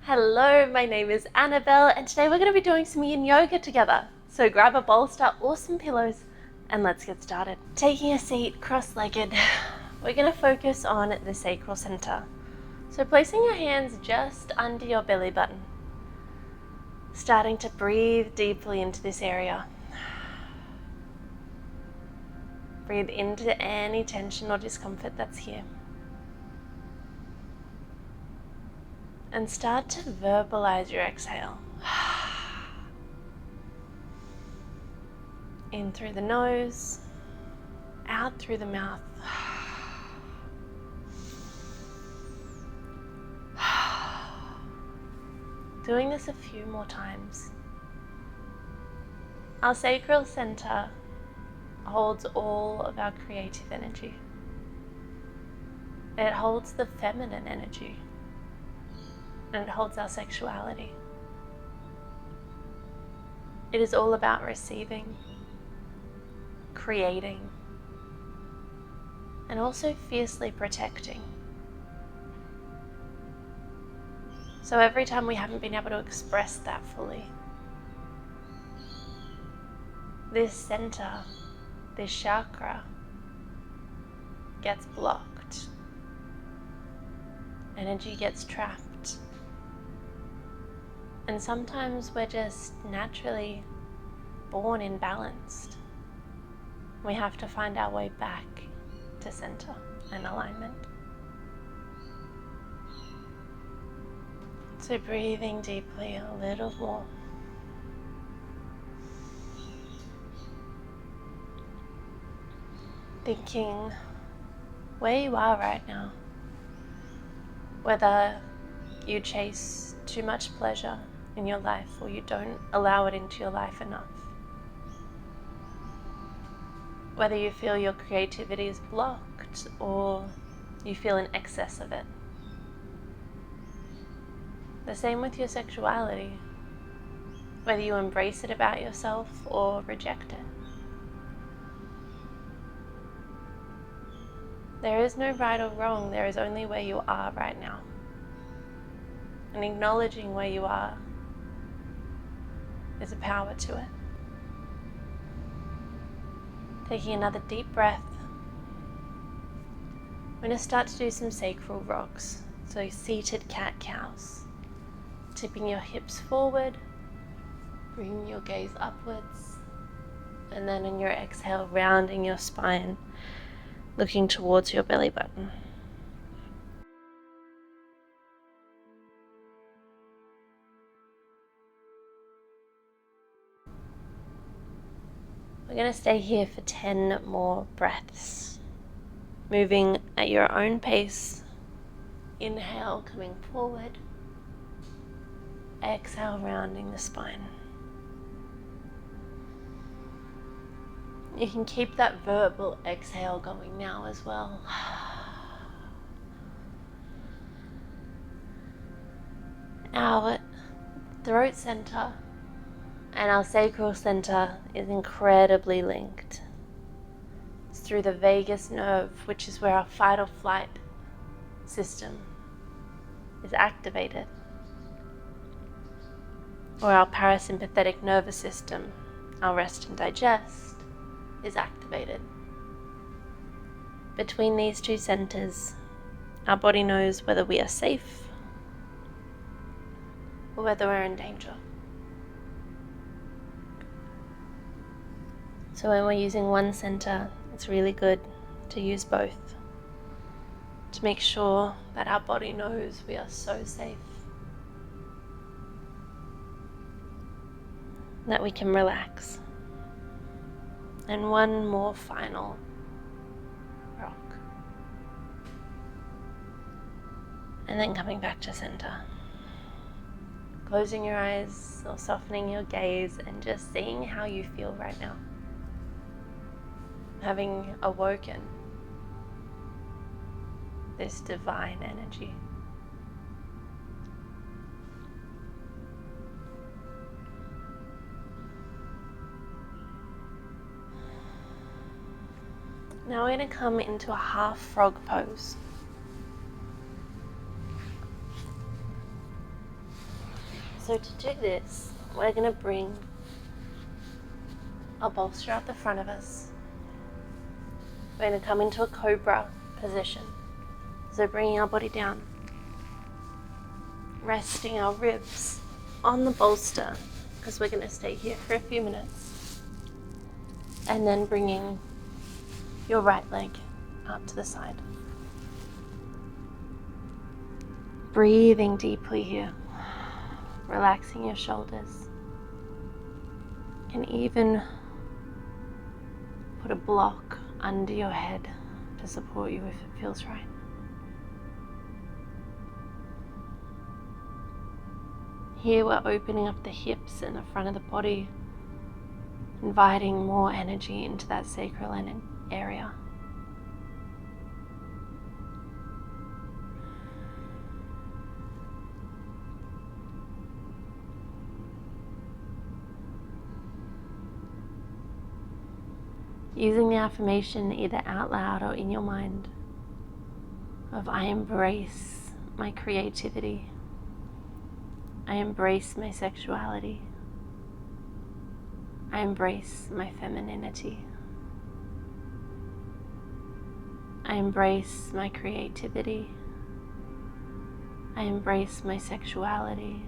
Hello, my name is Annabel, and today we're going to be doing some yin yoga together. So grab a bolster or some pillows and let's get started. Taking a seat cross-legged, we're going to focus on the sacral center. So placing your hands just under your belly button, starting to breathe deeply into this area. Breathe into any tension or discomfort that's here. And start to verbalize your exhale. In through the nose, out through the mouth. Doing this a few more times. Our sacral center holds all of our creative energy. It holds the feminine energy. And it holds our sexuality. It is all about receiving, creating, and also fiercely protecting. So every time we haven't been able to express that fully, this center, this chakra, gets blocked. Energy gets trapped. And sometimes we're just naturally born imbalanced. We have to find our way back to center and alignment. So breathing deeply a little more. Thinking where you are right now. Whether you chase too much pleasure in your life or you don't allow it into your life enough. Whether you feel your creativity is blocked or you feel in excess of it. The same with your sexuality. Whether you embrace it about yourself or reject it. There is no right or wrong, there is only where you are right now. And acknowledging where you are is a power to it. Taking another deep breath. We're going to start to do some sacral rocks. So seated cat-cows. Tipping your hips forward, bringing your gaze upwards, and then in your exhale, rounding your spine, looking towards your belly button. We're going to stay here for 10 more breaths. Moving at your own pace. Inhale, coming forward. Exhale, rounding the spine. You can keep that verbal exhale going now as well. Our throat center and our sacral center is incredibly linked. It's through the vagus nerve, which is where our fight or flight system is activated, or our parasympathetic nervous system, our rest and digest, is activated. Between these two centers, our body knows whether we are safe or whether we're in danger. So when we're using one center, it's really good to use both to make sure that our body knows we are so safe, that we can relax. And one more final rock. And then coming back to center. Closing your eyes or softening your gaze and just seeing how you feel right now. Having awoken this divine energy. Now we're going to come into a half frog pose. So to do this, we're going to bring our bolster out the front of us. We're going to come into a cobra position. So bringing our body down, resting our ribs on the bolster, because we're going to stay here for a few minutes. And then bringing your right leg out to the side. Breathing deeply here, relaxing your shoulders. You can even put a block under your head to support you if it feels right. Here we're opening up the hips and the front of the body, inviting more energy into that sacral area. Using the affirmation either out loud or in your mind of I embrace my creativity, I embrace my sexuality, I embrace my femininity, I embrace my creativity, I embrace my sexuality,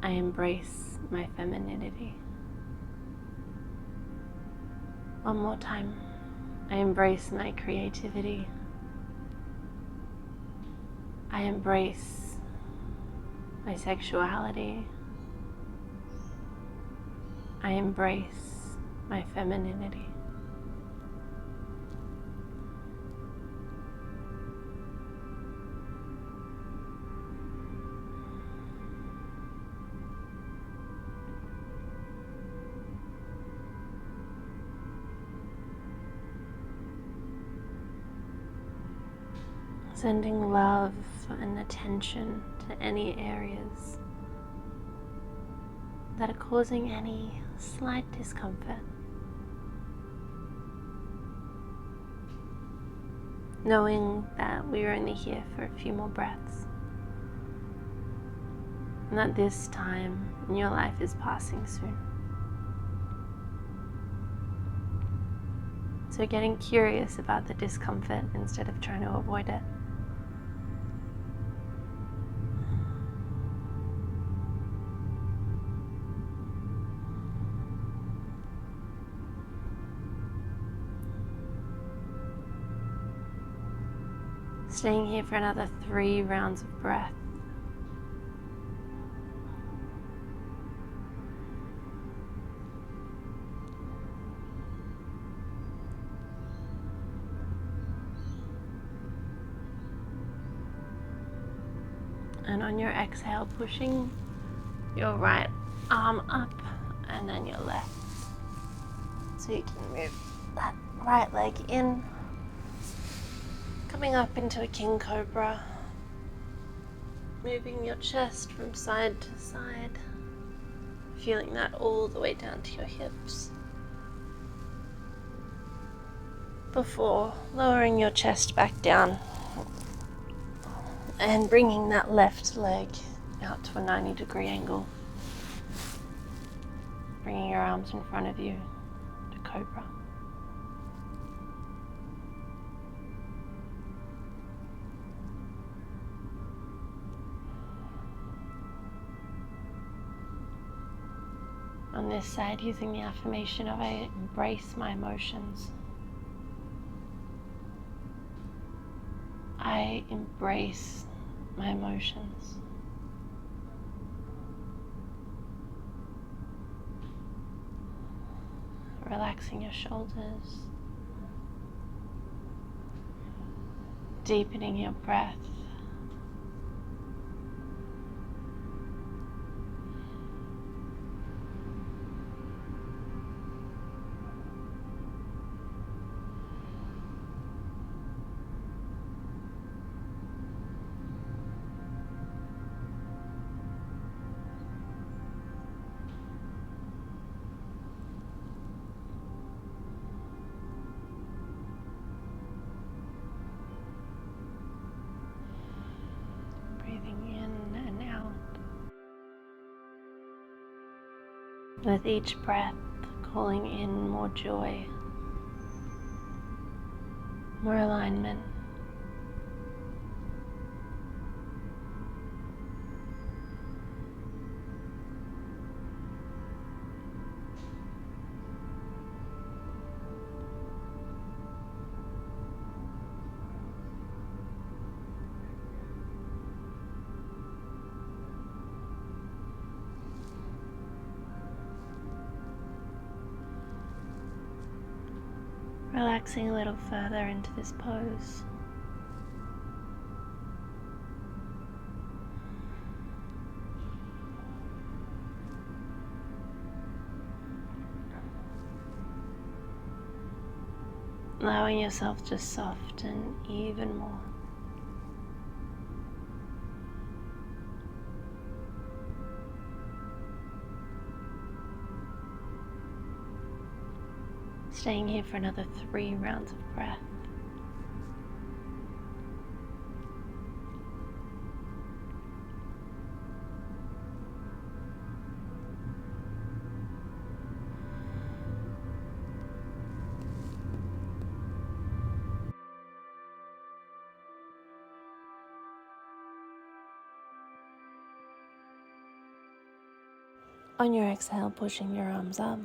I embrace my femininity. One more time. I embrace my creativity. I embrace my sexuality. I embrace my femininity. Sending love and attention to any areas that are causing any slight discomfort. Knowing that we're only here for a few more breaths. And that this time in your life is passing soon. So getting curious about the discomfort instead of trying to avoid it. Staying here for another 3 rounds of breath. And on your exhale, pushing your right arm up and then your left. So you can move that right leg in. Coming up into a king cobra, moving your chest from side to side, feeling that all the way down to your hips, before lowering your chest back down and bringing that left leg out to a 90-degree angle, bringing your arms in front of you to cobra. On this side, using the affirmation of I embrace my emotions. I embrace my emotions. Relaxing your shoulders. Deepening your breath. With each breath, calling in more joy, more alignment. Relaxing a little further into this pose. Allowing yourself to soften even more. Staying here for another 3 rounds of breath. On your exhale, pushing your arms up.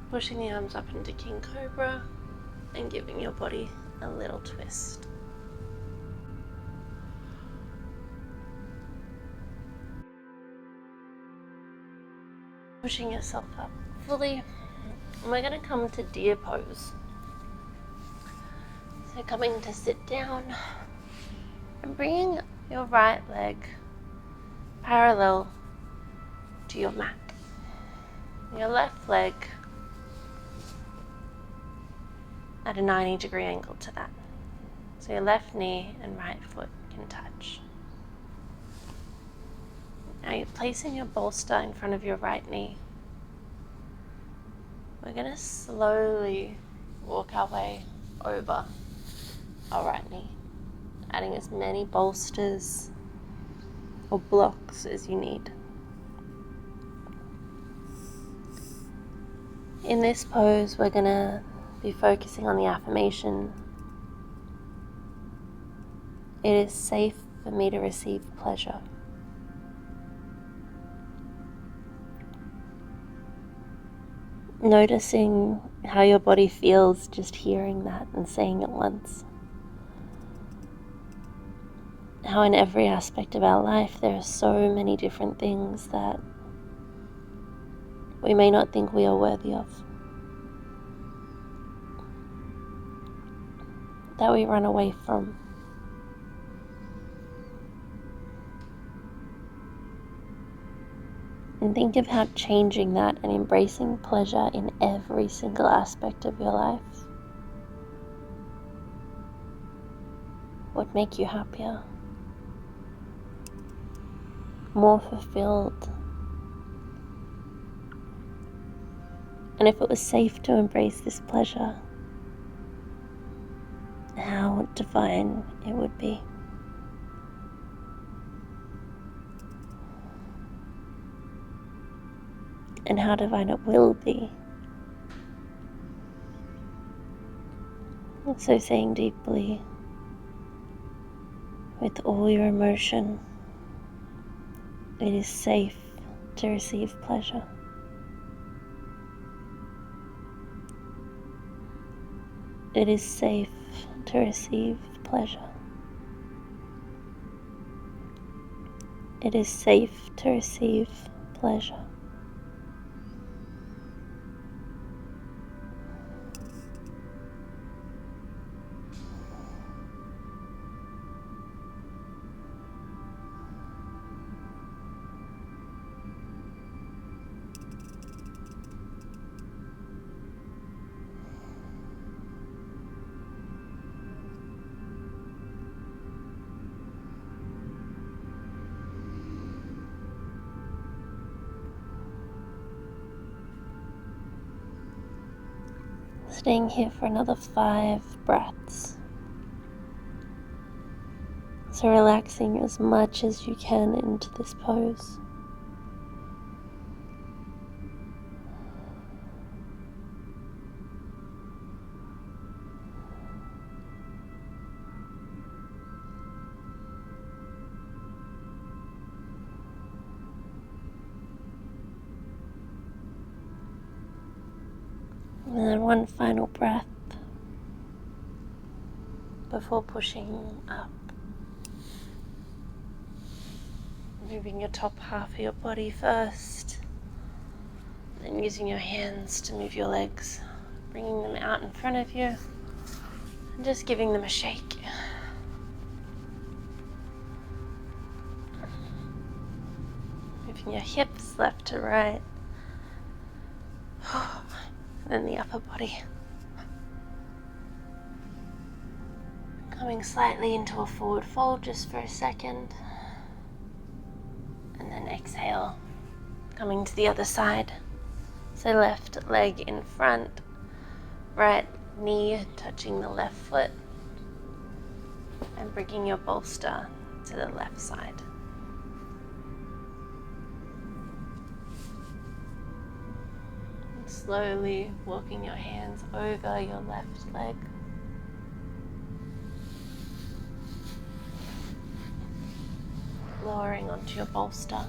Pushing the arms up into King Cobra and giving your body a little twist. Pushing yourself up fully. And we're going to come to deer pose. So coming to sit down and bringing your right leg parallel to your mat. Your left leg at a 90-degree angle to that. So your left knee and right foot can touch. Now you're placing your bolster in front of your right knee. We're going to slowly walk our way over our right knee, adding as many bolsters or blocks as you need. In this pose, we're going to be focusing on the affirmation, "It is safe for me to receive pleasure." Noticing how your body feels just hearing that and saying it once. How in every aspect of our life there are so many different things that we may not think we are worthy of, that we run away from. And think of how changing that and embracing pleasure in every single aspect of your life would make you happier, more fulfilled. And if it was safe to embrace this pleasure, how divine it would be. And how divine it will be. So saying deeply, with all your emotion, it is safe to receive pleasure. It is safe to receive pleasure. It is safe to receive pleasure. Staying here for another 5 breaths. So relaxing as much as you can into this pose. And then one final breath before pushing up. Moving your top half of your body first, then using your hands to move your legs, bringing them out in front of you, and just giving them a shake. Moving your hips left to right, then the upper body. Coming slightly into a forward fold just for a second. And then exhale, coming to the other side. So left leg in front, right knee touching the left foot, and bringing your bolster to the left side. And slowly walking your hands over your left leg. Lowering onto your bolster.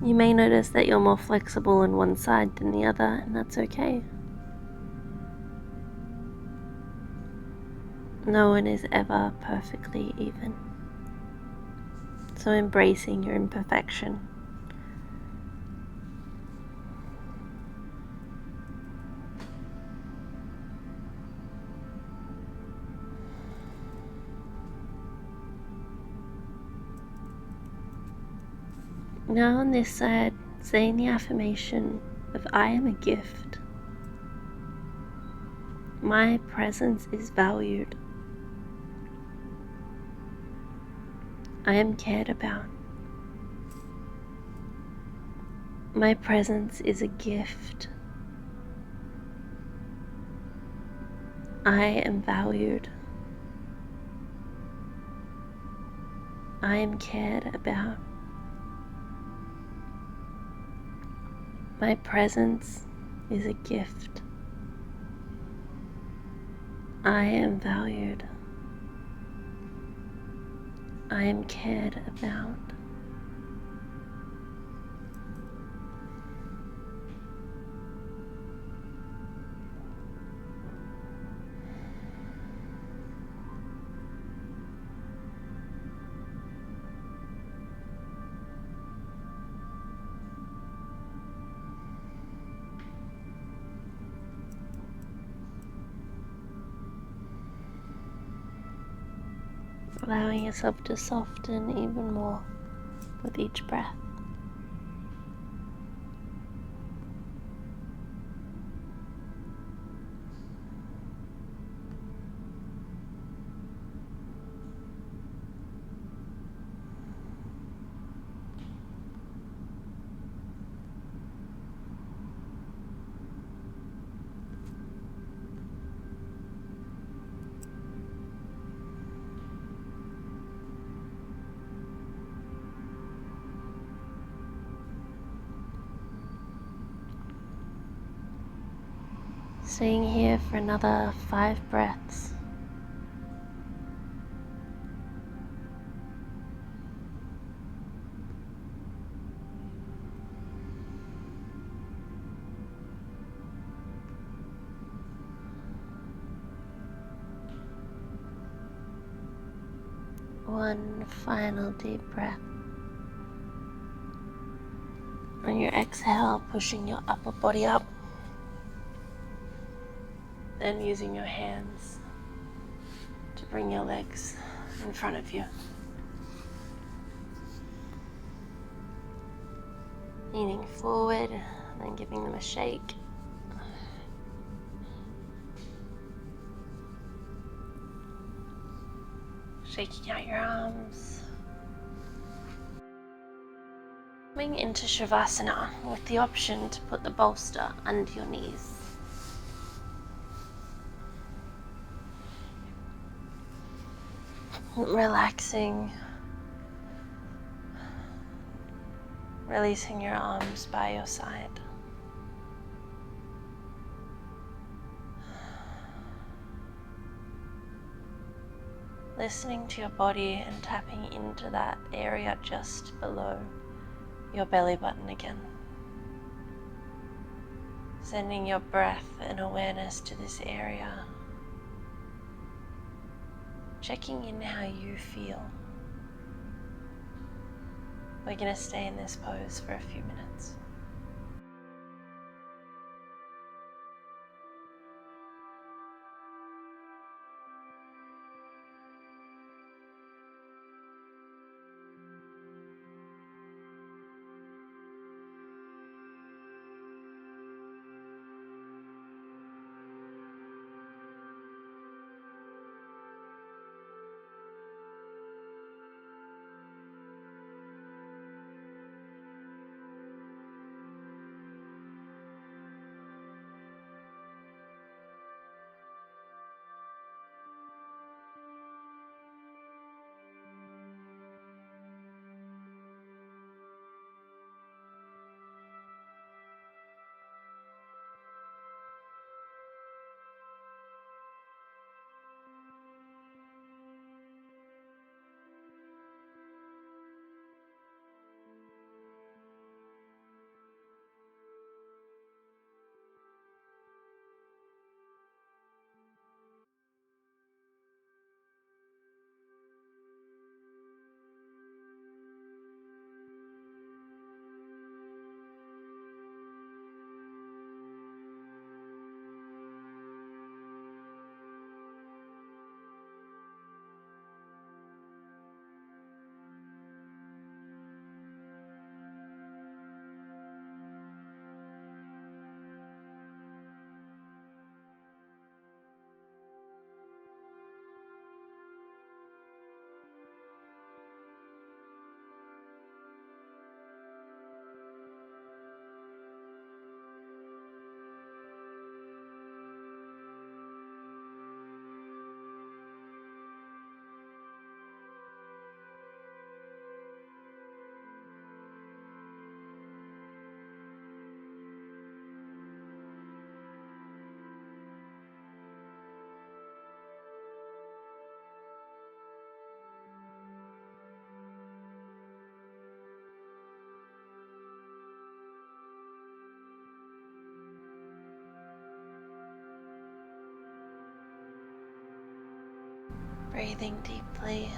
You may notice that you're more flexible on one side than the other, and that's okay. No one is ever perfectly even. So embracing your imperfection. Now on this side, saying the affirmation of I am a gift. My presence is valued. I am cared about. My presence is a gift. I am valued. I am cared about. My presence is a gift. I am valued. I am cared about. Allowing yourself to soften even more with each breath. Staying here for another 5 breaths. One final deep breath. On your exhale, pushing your upper body up. Then using your hands to bring your legs in front of you. Leaning forward, then giving them a shake. Shaking out your arms. Coming into Shavasana with the option to put the bolster under your knees. Relaxing, releasing your arms by your side. Listening to your body and tapping into that area just below your belly button again. Sending your breath and awareness to this area. Checking in how you feel. We're going to stay in this pose for a few minutes. Breathing deeply,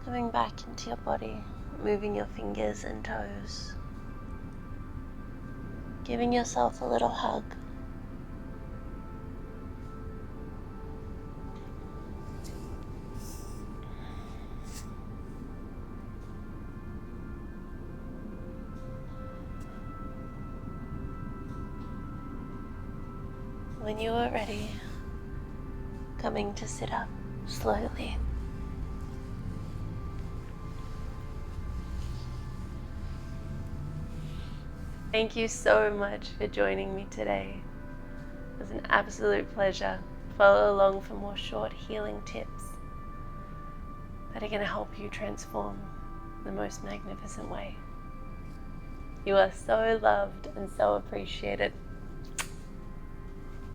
coming back into your body, moving your fingers and toes, giving yourself a little hug. When you are ready, coming to sit up slowly. Thank you so much for joining me today. It was an absolute pleasure. Follow along for more short healing tips that are going to help you transform the most magnificent way. You are so loved and so appreciated.